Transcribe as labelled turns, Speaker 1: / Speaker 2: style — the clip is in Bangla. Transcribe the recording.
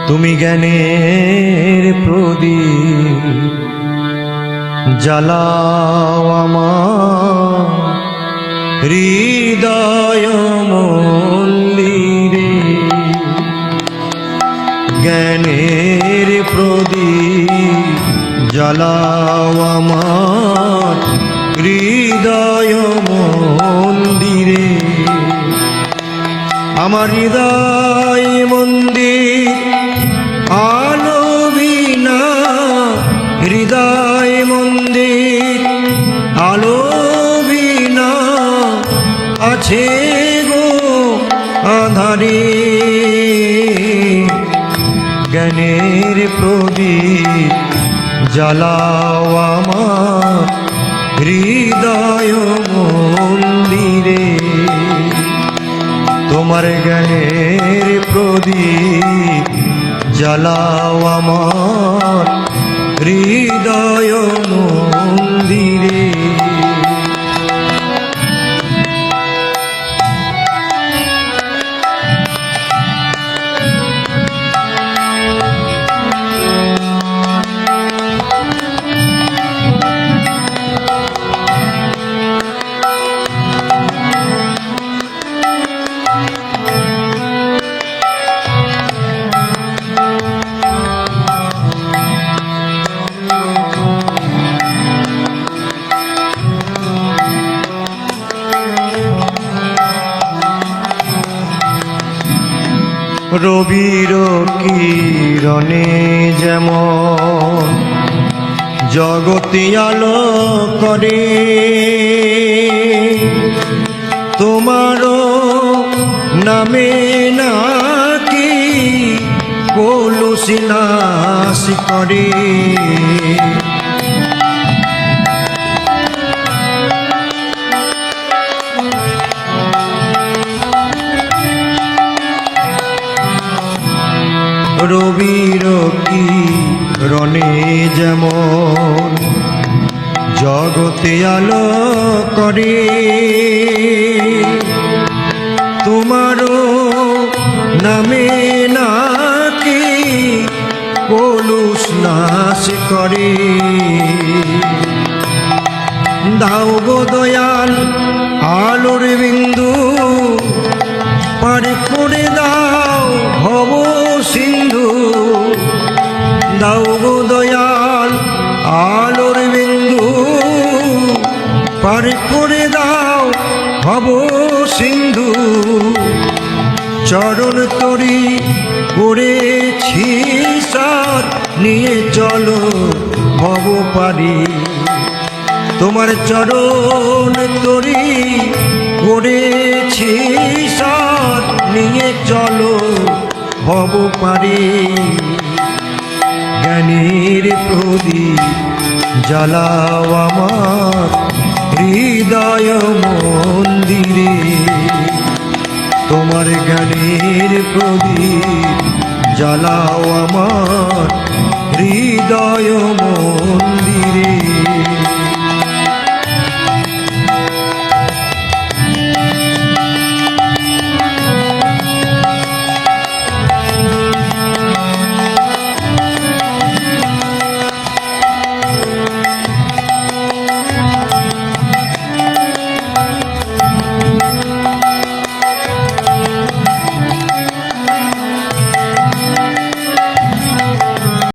Speaker 1: তুমি জ্ঞানের প্রদীপ জ্বালাও আমার হৃদয় মন্দিরে। জ্ঞানের প্রদীপ জ্বালাও আমার হৃদয় মন্দিরে। আমার হৃদয় মন্দির আলো বিনা, হৃদয় মন্দির আলো বিনা আছে গো আঁধারে। জ্ঞানের প্রদীপ জ্বালাও আমার হৃদয় মন্দিরে। তোমার জ্ঞানের প্রদীপ জ্বালাও আমার হৃদয় মন্দিরে। রবির কিরণে যেমন জগতে আলো করে, তোমারও নামে নাকি কলুষি নাশ করে। রবির কিরণে যেমন জগতে আলো করে, তোমারও নামে নাকি কলুষ নাশ করে। দাও গো দয়াল আলোর বিন্দু, পার করে দাও ভব সিন্ধু। দাও গো দয়াল আলোর বিন্দু, পার করে দাও ভব সিন্ধু। চরণ তরি করেছি সার, নিয়ে চলো ভব পারি। তোমার চরণ তরি করেছি সার, নিয়ে চলো ভব পারি। জ্ঞানের প্রদীপ জ্বালাও আমার হৃদয় মন্দিরে। তোমার জ্ঞানের প্রদীপ জ্বালাও আমার হৃদয়